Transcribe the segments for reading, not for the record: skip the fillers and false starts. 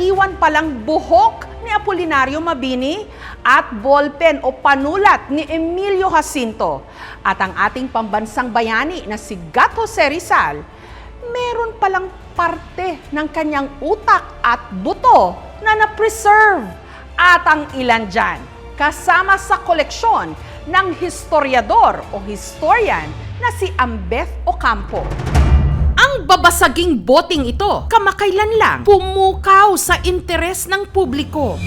naiwan palang buhok ni Apolinario Mabini at ballpen o panulat ni Emilio Jacinto. At ang ating pambansang bayani na si Gat Jose Rizal, meron palang parte ng kanyang utak at buto na na-preserve. At ang ilan dyan, kasama sa koleksyon ng historiador o historian na si Ambeth Ocampo. Ang babasaging boting ito, kamakailan lang, pumukaw sa interes ng publiko.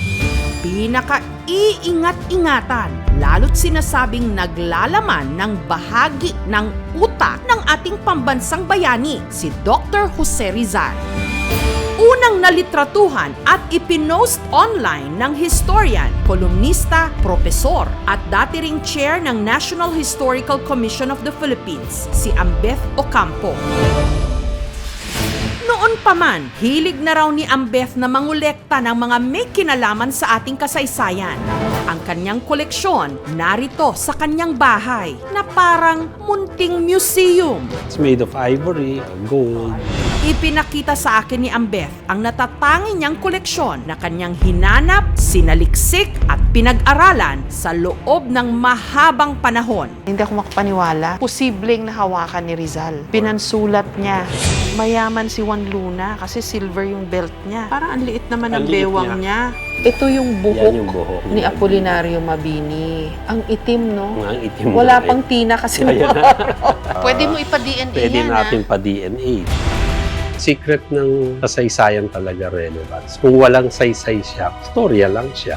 Pinaka-iingat-ingatan, lalo't sinasabing naglalaman ng bahagi ng utak ng ating pambansang bayani, si Dr. Jose Rizal. Unang nalitratuhan at ipinost online ng historian, kolumnista, propesor at dati ring chair ng National Historical Commission of the Philippines, si Ambeth Ocampo. Noon pa man, hilig na raw ni Ambeth na mangolekta ng mga may kinalaman sa ating kasaysayan. Ang kanyang koleksyon narito sa kanyang bahay na parang munting museum. It's made of ivory, gold. Ipinakita sa akin ni Ambeth ang natatangi niyang koleksyon na kanyang hinanap, sinaliksik at pinag-aralan sa loob ng mahabang panahon. Hindi ako makapaniwala. Posibleng nahawakan ni Rizal. Pinansulat niya. Mayaman si Juan Luna kasi silver yung belt niya. Parang ang liit naman ng bewang niya. Ito yung buhok, Yan yung buhok ni Apolinario Mabini. Ang itim, no? Ang itim Wala na pang tina kasi pwede mo ipa-DNA Pwede yan, natin pa-DNA. Secret ng kasaysayan talaga relevance. Kung walang saysay siya, storya lang siya.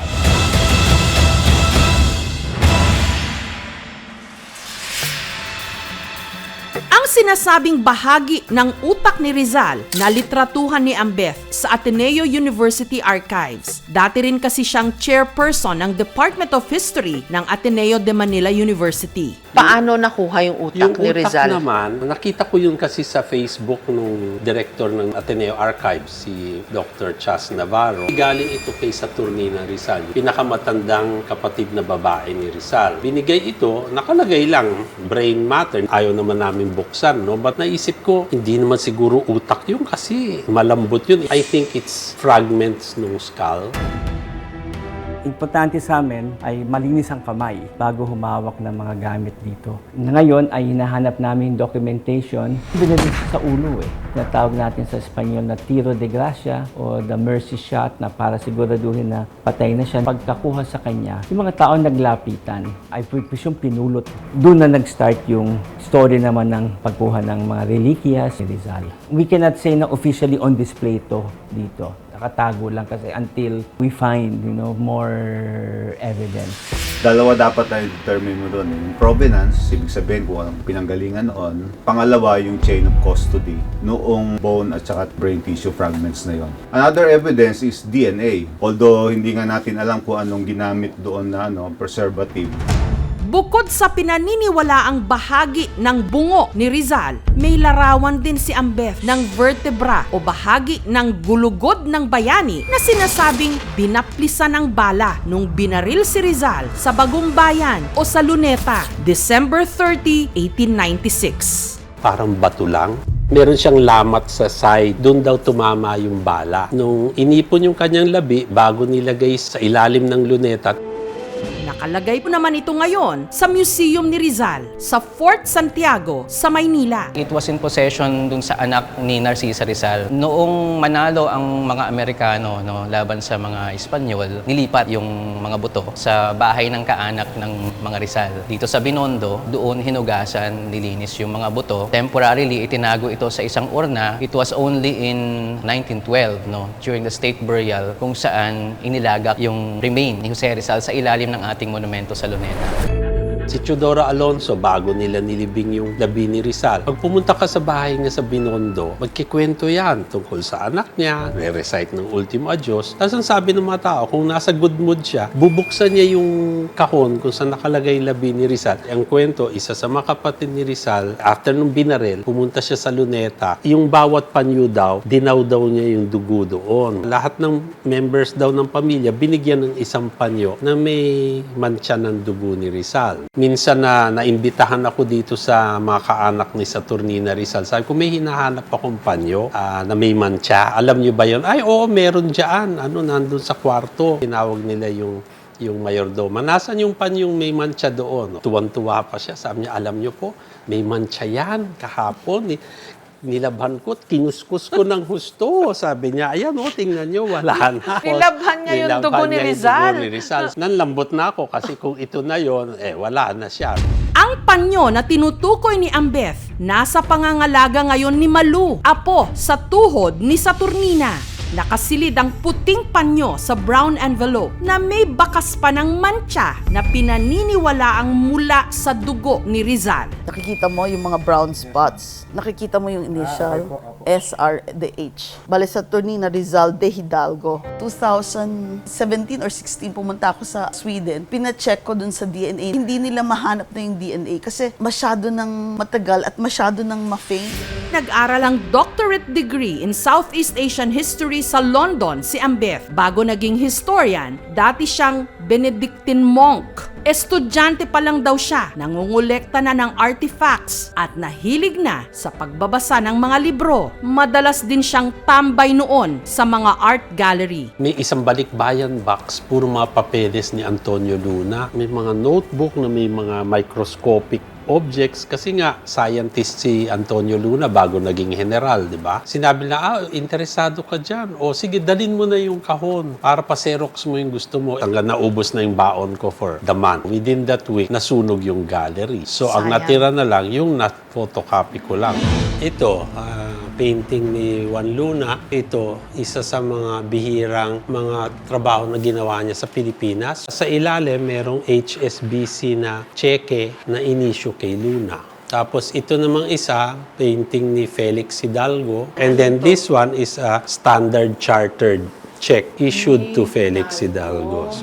Ang sinasabing bahagi ng utak ni Rizal na litratuhan ni Ambeth sa Ateneo University Archives. Dati rin kasi siyang chairperson ng Department of History ng Ateneo de Manila University. Paano nakuha yung utak Yung ni utak Rizal? naman, nakita ko yun kasi sa Facebook nung director ng Ateneo Archives, si Dr. Chas Navarro. Galing ito kay Saturnina Rizal, pinakamatandang kapatid na babae ni Rizal. Binigay ito, nakalagay lang, brain matter. Ayaw naman namin buksan, no? But naisip ko, hindi naman siguro utak yun kasi malambot yun. I think it's fragments ng skull. Importante sa amin ay malinis ang kamay bago humawak ng mga gamit dito. Ngayon ay hinahanap namin documentation. Binalik sa ulo Natawag natin sa Espanyol na tiro de gracia o the mercy shot na para siguraduhin na patay na siya. Pagkakuha sa kanya, yung mga taong naglapitan ay presume pinulot. Doon na nag-start yung story naman ng pagkuha ng mga reliquias ni Rizal. We cannot say na officially on display to dito. Nakatago lang kasi until we find, more evidence. Dalawa dapat na determine mo doon. Yung provenance, ibig sabihin kung anong pinanggalingan noon. Pangalawa, yung chain of custody noong bone at saka brain tissue fragments na yon. Another evidence is DNA. Although hindi nga natin alam kung anong ginamit doon na preservative. Bukod sa pinaniniwalaang bahagi ng bungo ni Rizal, may larawan din si Ambeth ng vertebra o bahagi ng gulugod ng bayani na sinasabing binaplisan ng bala nung binaril si Rizal sa Bagong Bayan o sa Luneta, December 30, 1896. Parang bato lang. Meron siyang lamat sa side. Doon daw tumama yung bala. Nung inipon yung kanyang labi, bago nilagay sa ilalim ng luneta, nakalagay po naman ito ngayon sa Museum ni Rizal sa Fort Santiago sa Maynila. It was in possession dun sa anak ni Narcisa Rizal. Noong manalo ang mga Amerikano laban sa mga Espanyol, nilipat yung mga buto sa bahay ng kaanak ng mga Rizal. Dito sa Binondo, doon hinugasan, nilinis yung mga buto. Temporarily, itinago ito sa isang urna. It was only in 1912, during the state burial, kung saan inilagak yung remain ni Jose Rizal sa ilalim ng ating monumento sa Luneta. si Teodora Alonso, bago nila nilibing yung labi ni Rizal. Pag pumunta ka sa bahay niya sa Binondo, magkikwento yan tungkol sa anak niya, re-recite ng Ultimo Adios. Tapos ang sabi ng mga tao, kung nasa good mood siya, bubuksan niya yung kahon kung saan nakalagay labi ni Rizal. Ang kwento, isa sa mga kapatid ni Rizal, after nung binaril, pumunta siya sa Luneta. Yung bawat panyo daw, dinaw daw niya yung dugo doon. Lahat ng members daw ng pamilya, binigyan ng isang panyo na may mantsa ng dugo ni Rizal. Minsan na naimbitahan ako dito sa mga kaanak ni Saturnina Rizal. Sabi ko, may hinahanap akong panyo na may mantsa. Alam niyo ba yun? Ay, oo, meron dyan. Nandun sa kwarto. Tinawag nila yung mayordoma. Nasaan yung panyong may mantsa doon? Tuwan-tuwa pa siya. Sabi niya, alam niyo po, may mantsa yan kahapon. Nilabhan ko at kinuskus ko ng husto. Sabi niya, ayan tingnan niyo, wala na. Nilabhan niya yung dugo ni Rizal. Nanlambot na ako kasi kung ito na yon, wala na siya. Ang panyo na tinutukoy ni Ambeth nasa pangangalaga ngayon ni Malu, apo sa tuhod ni Saturnina. Nakasilid ang puting panyo sa brown envelope na may bakas pa ng mantsa na pinaniniwalaang mula sa dugo ni Rizal. Nakikita mo yung mga brown spots. Nakikita mo yung initial, SRDH. Bale sa Saturnina Rizal de Hidalgo. 2017 or 16 pumunta ako sa Sweden. Pina-check ko dun sa DNA. Hindi nila mahanap na yung DNA kasi masyado nang matagal at masyado nang ma-faint. Nag-aral ang doctorate degree in Southeast Asian History sa London si Ambeth. Bago naging historian, dati siyang Benedictine monk. Estudyante pa lang daw siya, nangungulekta na ng artifacts at nahilig na sa pagbabasa ng mga libro. Madalas din siyang tambay noon sa mga art gallery. May isang balikbayan box, puro mga papeles ni Antonio Luna. May mga notebook na may mga microscopic objects kasi nga scientist si Antonio Luna bago naging general, di ba? Sinabi na, interesado ka dyan. O sige, dalin mo na yung kahon para pa-xerox mo yung gusto mo. Hanggang naubos na yung baon ko for the month. Within that week, nasunog yung gallery. So, ang natira na lang, yung photocopy ko lang. Ito, painting ni Juan Luna. Ito, isa sa mga bihirang mga trabaho na ginawa niya sa Pilipinas. Sa ilalim, merong HSBC na cheque na inisyu kay Luna. Tapos ito namang isa, painting ni Felix Hidalgo. And then this one is a standard chartered check issued to Felix Hidalgo.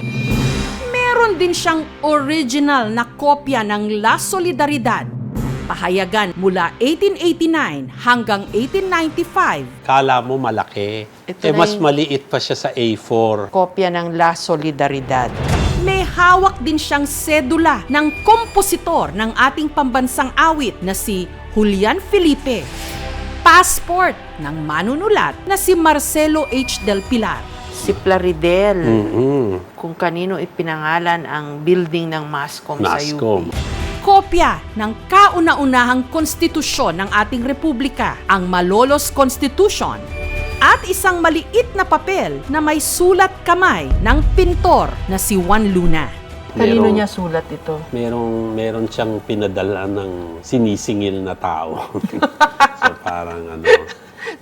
Meron din siyang original na kopya ng La Solidaridad. Pahayagan mula 1889 hanggang 1895. Kala mo malaki. Ito na Mas yung- maliit pa siya sa A4. Kopya ng La Solidaridad. May hawak din siyang sedula ng kompositor ng ating pambansang awit na si Julian Felipe. Passport ng manunulat na si Marcelo H. Del Pilar. Si Plaridel, Mm-mm. kung kanino ipinangalan ang building ng Mascom sa Mascom. UP. Kopya ng kauna-unahang konstitusyon ng ating republika, ang Malolos Constitution, at isang maliit na papel na may sulat kamay ng pintor na si Juan Luna. Kanino Merong- niya sulat ito? Meron siyang pinadala ng sinisingil na tao. So parang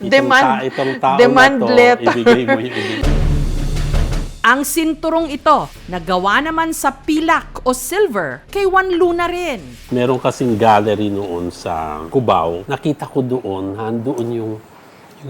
itong tao demand na to, letter. ibigay mo yung ibigay. Ang sinturong ito, nagawa naman sa pilak o silver kay Juan Luna rin. Meron kasing gallery noon sa Cubao. Nakita ko doon, nandoon yung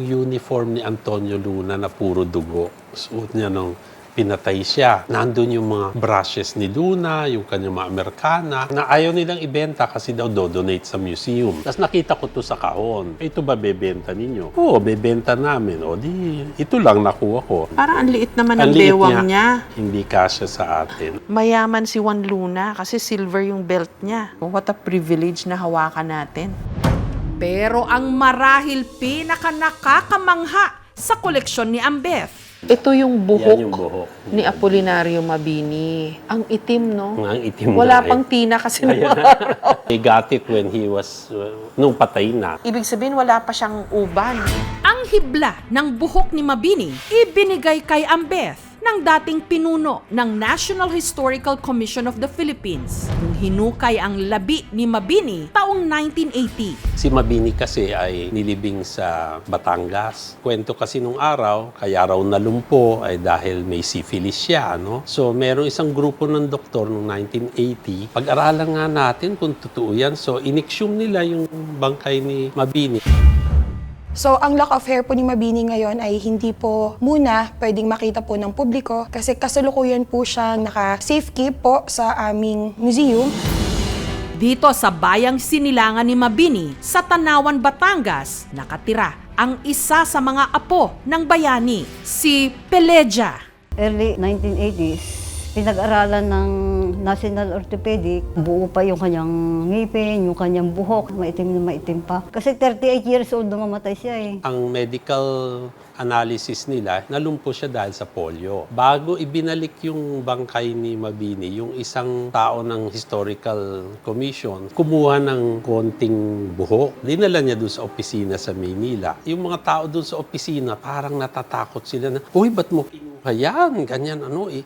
uniform ni Antonio Luna na puro dugo. Suot niya nung pinatay siya. Nandun yung mga brushes ni Luna, yung kanyang mga Amerikana, na ayaw nilang ibenta kasi daw donate sa museum. Tapos nakita ko to sa kahon. Ito ba bebenta ninyo? Oo, bebenta namin. O di, ito lang nakuha ko. Parang ang liit naman Ang ng liit bewang niya. Hindi kasya sa atin. Mayaman si Juan Luna kasi silver yung belt niya. What a privilege na hawakan natin. Pero ang marahil pinaka-nakakamangha sa koleksyon ni Ambeth. Ito yung buhok, Yan yung buhok. ni Apolinario Mabini. Ang itim, no? Ang itim Wala na pang tina kasi Ayan nung na. araw. He got it when he was, nung patay na. Ibig sabihin, wala pa siyang uban. Ang hibla ng buhok ni Mabini ibinigay kay Ambeth ng dating pinuno ng National Historical Commission of the Philippines nung hinukay ang labi ni Mabini taong 1980. Si Mabini kasi ay nilibing sa Batangas. Kwento kasi nung araw, kaya raw nalumpo ay dahil may syphilis siya. No? So merong isang grupo ng doktor noong 1980. Pag-aralan nga natin kung totoo yan. So inexhume nila yung bangkay ni Mabini. So, ang lock of hair po ni Mabini ngayon ay hindi po muna pwedeng makita po ng publiko kasi kasalukuyan po siyang naka-safe keep po sa aming museum. Dito sa bayang Sinilangan ni Mabini sa Tanawan, Batangas, nakatira ang isa sa mga apo ng bayani, si Peleja. Early 1980s, pinag-aralan ng National Orthopedic, buo pa yung kanyang ngipin, yung kanyang buhok, maitim na maitim pa. Kasi 38 years old na mamatay siya eh. Ang medical analysis nila, nalumpo siya dahil sa polio. Bago ibinalik yung bangkay ni Mabini, yung isang tao ng Historical Commission, kumuha ng konting buhok. Dinala niya doon sa opisina sa Maynila. Yung mga tao doon sa opisina, parang natatakot sila na, uy, ba't mo kinuha yan? Ganyan,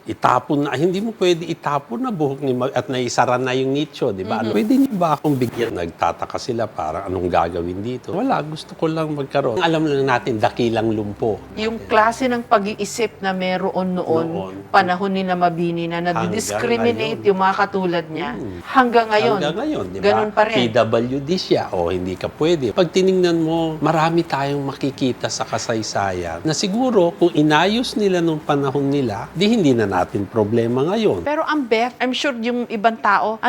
itapon na. Hindi mo pwede itapon na buhok ni at naisara na yung nicho, di ba? Pwede niyo ba akong bigyan? Nagtataka sila, parang anong gagawin dito? Wala, gusto ko lang magkaroon. Alam lang natin, dakilang lumpo. Yung klase ng pag-iisip na meron noon, panahon ni na Mabini na nadi-discriminate ngayon. yung mga katulad niya. Hanggang ngayon. Hanggang ngayon, di ba? Ganun pa rin. PWD siya, hindi ka pwede. Pag tiningnan mo, marami tayong makikita sa kasaysayan na siguro kung inayos nila nung panahon nila, hindi na natin problema ngayon. Pero ang Beth, I'm sure yung ibang tao,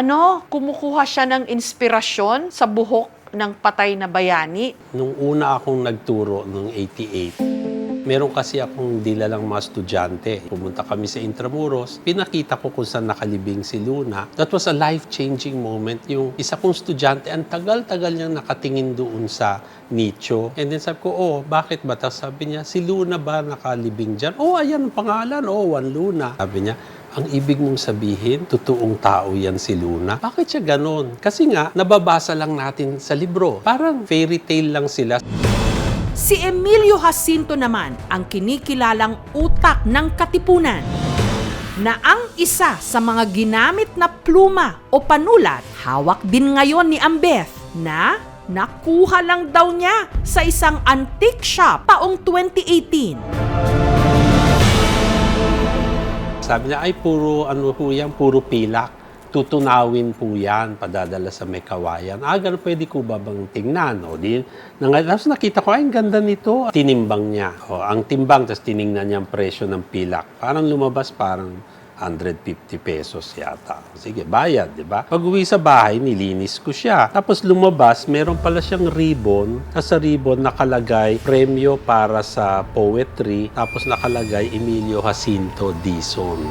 kumukuha siya ng inspirasyon sa buhok ng patay na bayani. Nung una akong nagturo, nung 88, meron kasi akong dilalang mga estudyante. Pumunta kami sa Intramuros. Pinakita ko kung saan nakalibing si Luna. That was a life-changing moment. Yung isa kong estudyante, ang tagal-tagal niyang nakatingin doon sa nicho. And then sabi ko, bakit ba? Tapos sabi niya, si Luna ba nakalibing dyan? Ayan ang pangalan. Juan Luna. Sabi niya, ang ibig mong sabihin, totoong tao yan si Luna? Bakit siya ganon? Kasi nga, nababasa lang natin sa libro. Parang fairy tale lang sila. Si Emilio Jacinto naman ang kinikilalang utak ng Katipunan na ang isa sa mga ginamit na pluma o panulat hawak din ngayon ni Ambeth na nakuha lang daw niya sa isang antique shop taong 2018. Sabi niya, puro puro pilak. Tutunawin po yan, padadala sa may kawayan. Ganun pwede ko ba bang tingnan? Tapos nakita ko, ang ganda nito. Tinimbang niya. Ang timbang, tapos tiningnan niya ang presyo ng pilak. Parang lumabas, parang 150 pesos yata. Sige, bayad, di ba? Pag uwi sa bahay, nilinis ko siya. Tapos lumabas, meron pala siyang ribbon. Tapos sa ribbon, nakalagay, premyo para sa poetry. Tapos nakalagay, Emilio Jacinto Dizon.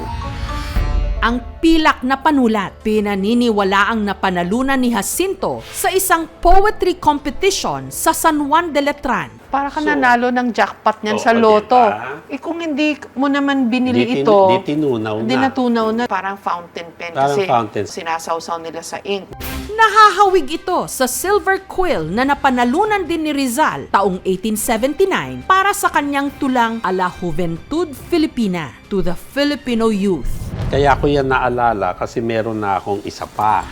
Ang pilak na panulat, pinaniniwalaang napanalunan ni Jacinto sa isang poetry competition sa San Juan de Letran. Para ka nanalo ng jackpot niyan sa loto. Diba? Kung hindi mo naman binili ito, tinunaw na. natunaw na. Parang fountain pen kasi sinasawsaw nila sa ink. Nahahawig ito sa silver quill na napanalunan din ni Rizal taong 1879 para sa kanyang tulang A la Juventud Filipina, to the Filipino youth. Kaya ko yan naalala kasi meron na akong isa pa.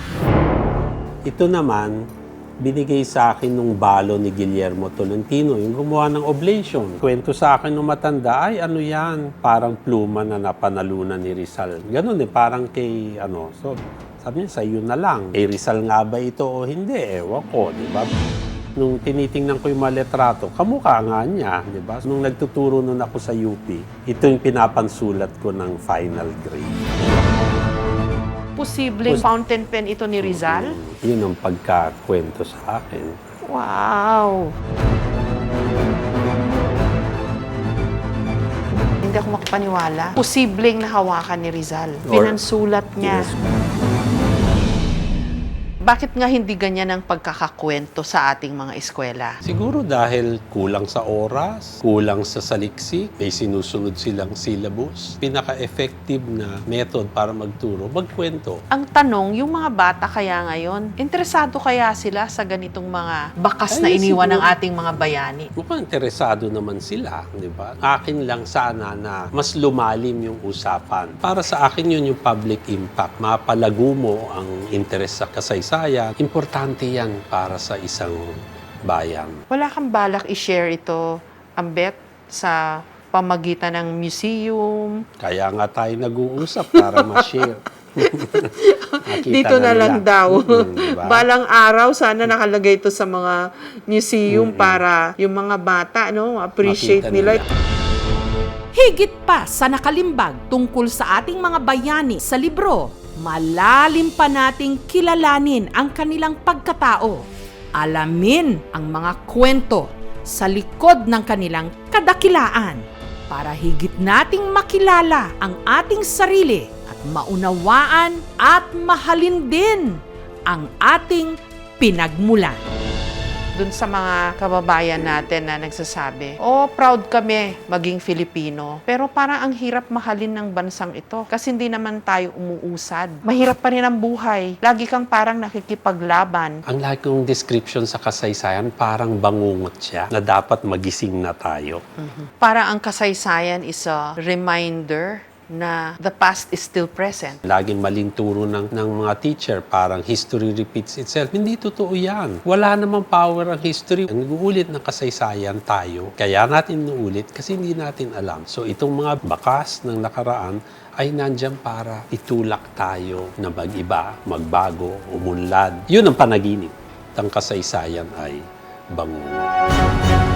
Ito naman, binigay sa akin nung balo ni Guillermo Tolentino, yung gumawa ng oblation. Kwento sa akin nung matanda, ano yan? Parang pluma na napanalunan ni Rizal. Ganun parang kay So, sabi niya, sa iyo na lang. Kay Rizal nga ba ito o hindi? Ewan ko, di ba? Nung tinitingnan ko yung mga letrato, kamukha nga niya, di ba? Nung nagtuturo nun ako sa UP, ito yung pinapansulat ko ng final grade. Posibleng fountain pen ito ni Rizal? Yun ang pagkakwento sa akin. Wow! Hindi ako makapaniwala. Posibleng nahawakan ni Rizal. Pinansulat niya. Yes. Bakit nga hindi ganyan ang pagkakakwento sa ating mga eskwela? Siguro dahil kulang sa oras, kulang sa saliksik, may sinusunod silang syllabus. Pinaka-effective na method para magturo, magkwento. Ang tanong, yung mga bata kaya ngayon, interesado kaya sila sa ganitong mga bakas na iniwan ng ating mga bayani? Mukhang interesado naman sila, di ba? Akin lang sana na mas lumalim yung usapan. Para sa akin yun yung public impact. Mapalago mo ang interest sa kasaysayan. Importante yan para sa isang bayan. Wala kang balak i-share ito, Ambeth, sa pamagitan ng museum? Kaya nga tayo nag-uusap para ma-share. Dito na lang daw. Diba? Balang araw, sana nakalagay ito sa mga museum para yung mga bata, appreciate Makita nila. Higit pa sa nakalimbag tungkol sa ating mga bayani sa libro, malalim pa nating kilalanin ang kanilang pagkatao. Alamin ang mga kwento sa likod ng kanilang kadakilaan para higit nating makilala ang ating sarili at maunawaan at mahalin din ang ating pinagmulan. Dun sa mga kababayan natin na nagsasabi, oh, proud kami maging Filipino. Pero parang ang hirap mahalin ng bansang ito kasi hindi naman tayo umuusad. Mahirap pa rin ang buhay. Lagi kang parang nakikipaglaban. Ang lagi kong description sa kasaysayan, parang bangungot siya na dapat magising na tayo. Parang ang kasaysayan is a reminder na the past is still present. Laging maling turo ng mga teacher, parang history repeats itself. Hindi totoo yan. Wala namang power ang history. Ang nag-uulit ng kasaysayan tayo. Kaya natin inuulit kasi hindi natin alam. So itong mga bakas ng nakaraan ay nandyan para itulak tayo na mag-iba, magbago, umunlad. Yun ang panaginip. Ang kasaysayan ay bangungot.